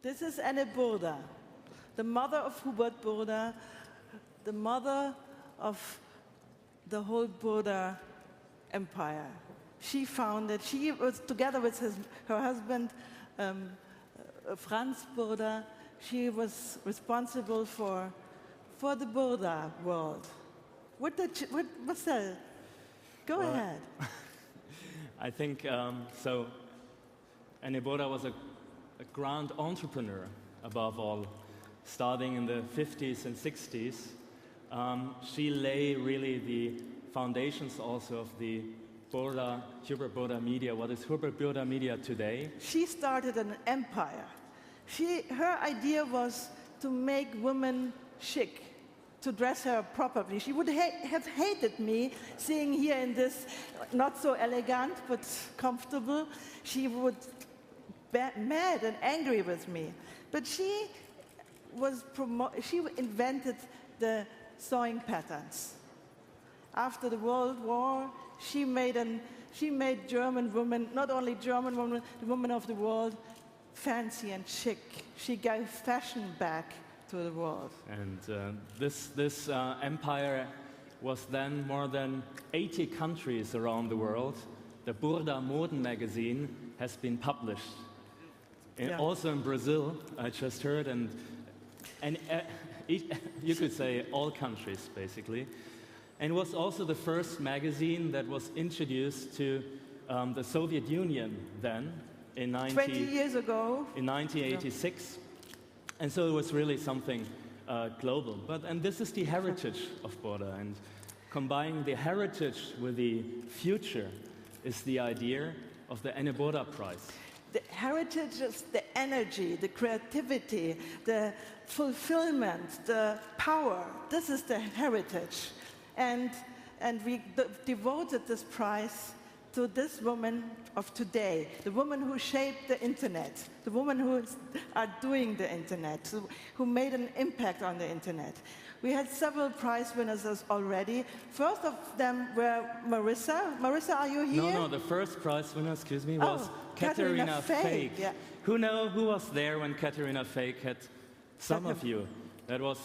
This is Aenne Burda, the mother of Hubert Burda, the mother of the whole Burda empire. She founded, she was together with her husband, Franz Burda, she was responsible for the Burda world. What's that? Go ahead. I think, so Aenne Burda was a grand entrepreneur, above all, starting in the 50s and 60s. She lay really the foundations also of the Hubert Burda media. What is Hubert Burda media today? She started an empire. Her idea was to make women chic, to dress her properly. She would have hated me seeing here in this not so elegant but comfortable. She would be mad and angry with me. But she invented the sewing patterns. After the World War, she made German women, not only German women, the women of the world, fancy and chic. She gave fashion back to the world. And this empire was then more than 80 countries around the world. The Burda Moden magazine has been published. Also in Brazil, I just heard, and you could say all countries, basically. And it was also the first magazine that was introduced to the Soviet Union then, in 20 years ago. In 1986. And so it was really something global. And this is the heritage of Burda. And combining the heritage with the future is the idea of the Aenne Burda Prize. The heritage is the energy, the creativity, the fulfillment, the power. This is the heritage. And we devoted this prize to this woman of today, the woman who shaped the internet, the woman who are doing the internet, who made an impact on the internet. We had several prize winners already. First of them were Marissa. Marissa, are you here? No, the first prize winner, excuse me, was Katharina Fake. Yeah. Who was there when Katharina Fake had some of you? That was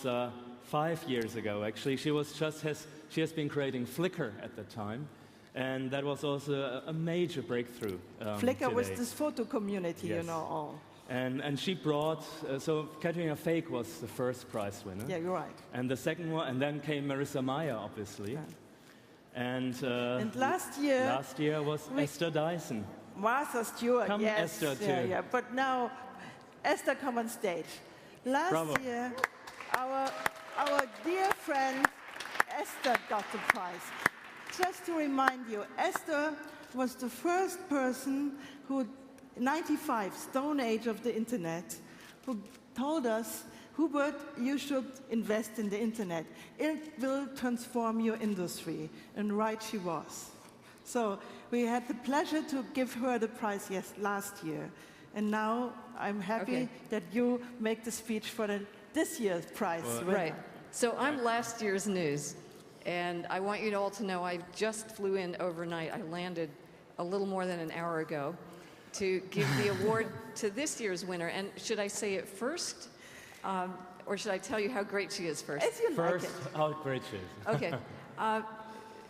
5 years ago, actually. She has been creating Flickr at the time. And that was also a major breakthrough. Flickr was this photo community, yes. You know, all. And she brought, so Katharina Fake was the first prize winner. Yeah, you're right. And the second one, and then came Marissa Meyer, obviously. Yeah. And last year was Esther Dyson. Martha Stewart, come yes. Esther, too. Yeah. But now, Esther, come on stage. Last year, our dear friend Esther got the prize. Just to remind you, Esther was the first person who, 95, Stone Age of the Internet, who told us, Hubert, you should invest in the Internet. It will transform your industry. And right she was. So we had the pleasure to give her the prize last year. And now I'm happy that you make the speech for this year's prize. Right. So I'm last year's news. And I want you all to know I just flew in overnight. I landed a little more than an hour ago to give the award to this year's winner. And should I say it first? Or should I tell you how great she is first? As you first, like it. how great she is. Okay.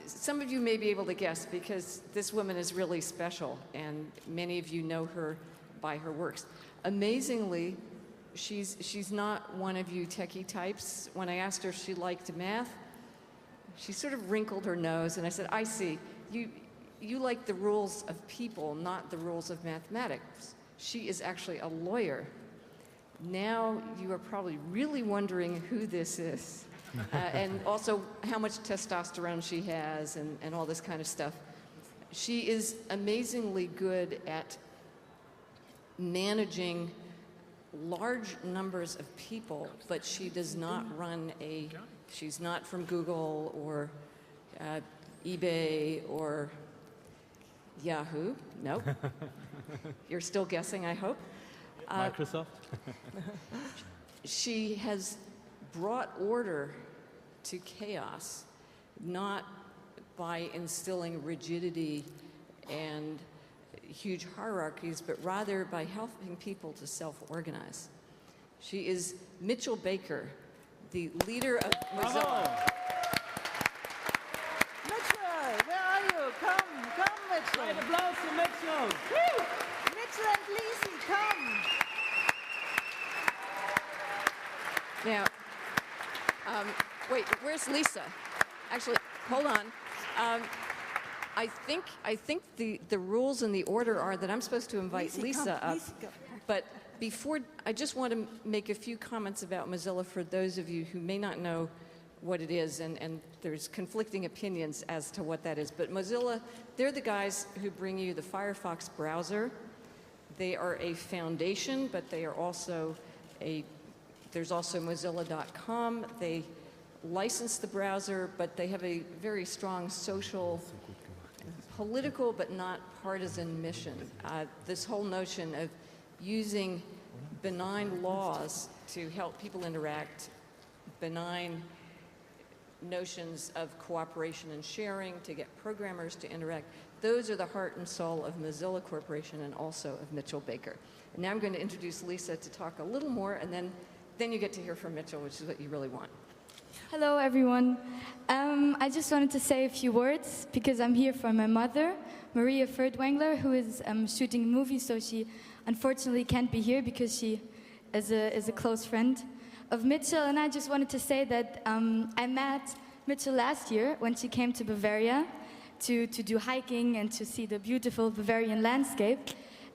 Some of you may be able to guess because this woman is really special. And many of you know her by her works. Amazingly, she's not one of you techie types. When I asked her if she liked math, she sort of wrinkled her nose, and I said, I see. You like the rules of people, not the rules of mathematics. She is actually a lawyer. Now you are probably really wondering who this is, and also how much testosterone she has, and all this kind of stuff. She is amazingly good at managing large numbers of people, but she does not run she's not from Google or eBay or Yahoo. No. You're still guessing, I hope. Microsoft? She has brought order to chaos, not by instilling rigidity and huge hierarchies, but rather by helping people to self-organize. She is Mitchell Baker, the leader of Mozilla. Bravo. Mitchell, where are you? Come, Mitchell. Great applause to Mitchell. Woo! Mitchell and Lisi, come. Now, wait, where's Lisa? Actually, hold on. I think the rules and the order are that I'm supposed to invite Lisi, Lisa come. up. Lisi, go. But before, I just want to make a few comments about Mozilla for those of you who may not know what it is, and there's conflicting opinions as to what that is. But Mozilla, they're the guys who bring you the Firefox browser. They are a foundation, but they are also there's also Mozilla.com. They license the browser, but they have a very strong social, political, but not partisan mission. This whole notion of using benign laws to help people interact, benign notions of cooperation and sharing to get programmers to interact. Those are the heart and soul of Mozilla Corporation and also of Mitchell Baker. And now I'm going to introduce Lisa to talk a little more, and then you get to hear from Mitchell, which is what you really want. Hello, everyone. I just wanted to say a few words because I'm here for my mother, Maria Ferdwangler, who is shooting a movie, so she unfortunately can't be here because she is a close friend of Mitchell. And I just wanted to say that I met Mitchell last year when she came to Bavaria to do hiking and to see the beautiful Bavarian landscape.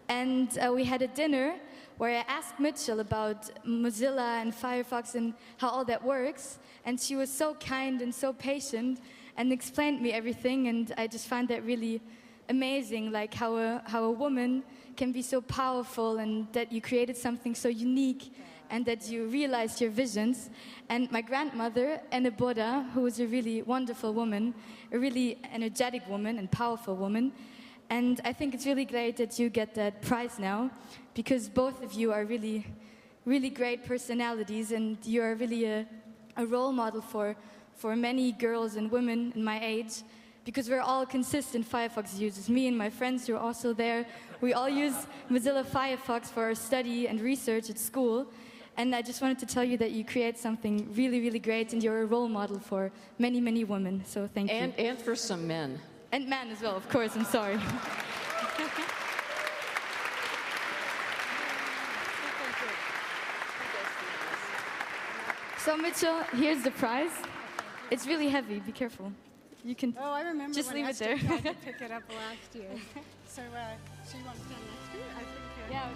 And we had a dinner where I asked Mitchell about Mozilla and Firefox and how all that works. And she was so kind and so patient and explained me everything. And I just find that really amazing, like how a woman can be so powerful and that you created something so unique and that you realized your visions. And my grandmother, Aenne Burda, who was a really wonderful woman, a really energetic woman and powerful woman. And I think it's really great that you get that prize now, because both of you are really, really great personalities, and you're really a role model for many girls and women in my age, because we're all consistent Firefox users. Me and my friends who are also there, we all use Mozilla Firefox for our study and research at school. And I just wanted to tell you that you create something really, really great, and you're a role model for many, many women. So thank you. And for some men. And men as well, of course, I'm sorry. So Mitchell, here's the prize. It's really heavy, be careful. You can I remember just when leave it Esther there. tried to pick it up last year. So you want to stand next to it? I think. Yeah.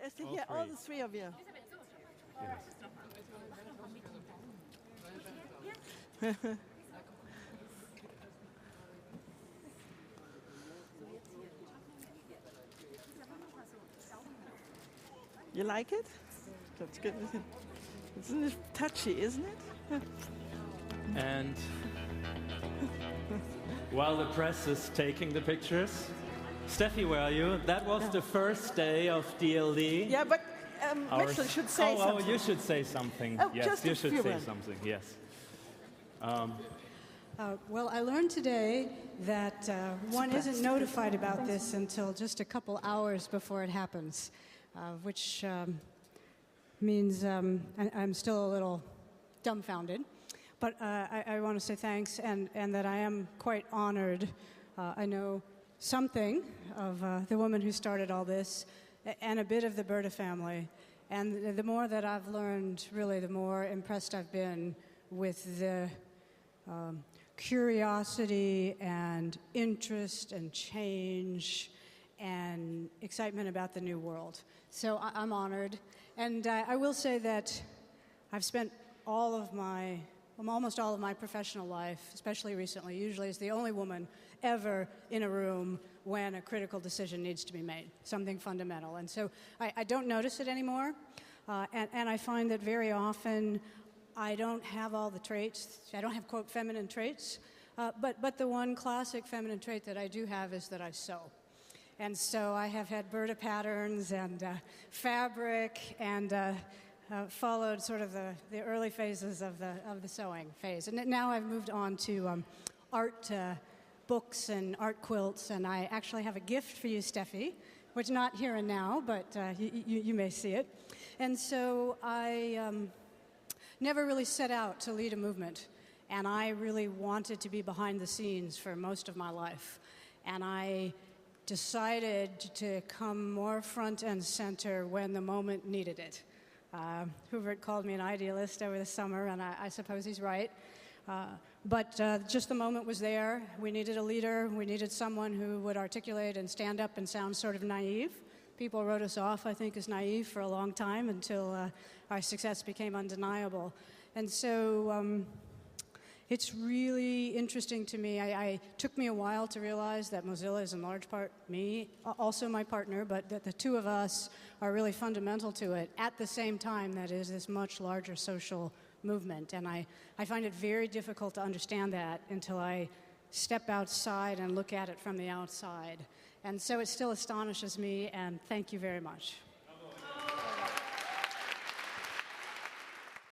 Esther, here, all the three of you. You like it? That's good. Isn't it touchy, isn't it? And while the press is taking the pictures, Steffi, where are you? That was the first day of DLD. Yeah, but Mitchell should say something. Oh, you should say something. Oh, yes, just you a should few say words. something. Yes. Well, I learned today that one isn't notified about this until just a couple hours before it happens, which means I'm still a little dumbfounded. But I want to say thanks and that I am quite honored. I know something of the woman who started all this and a bit of the Burda family. And the more that I've learned, really, the more impressed I've been with the curiosity and interest and change and excitement about the new world. So I'm honored. And I will say that I've spent almost all of my professional life, especially recently, usually as the only woman ever in a room when a critical decision needs to be made, something fundamental. And so I don't notice it anymore. And I find that very often I don't have all the traits. I don't have, quote, feminine traits. But the one classic feminine trait that I do have is that I sew. And so I have had Burda patterns and fabric and followed sort of the early phases of the sewing phase. And now I've moved on to art books and art quilts, and I actually have a gift for you, Steffi, which not here and now, but you may see it. And so I never really set out to lead a movement, and I really wanted to be behind the scenes for most of my life. And I decided to come more front and center when the moment needed it. Hubert called me an idealist over the summer, and I suppose he's right. But just the moment was there. We needed a leader. We needed someone who would articulate and stand up and sound sort of naive. People wrote us off, I think, as naive for a long time until our success became undeniable. And so it's really interesting to me. It took me a while to realize that Mozilla is in large part me, also my partner, but that the two of us are really fundamental to it at the same time that is this much larger social movement. And I find it very difficult to understand that until I step outside and look at it from the outside. And so it still astonishes me, and thank you very much.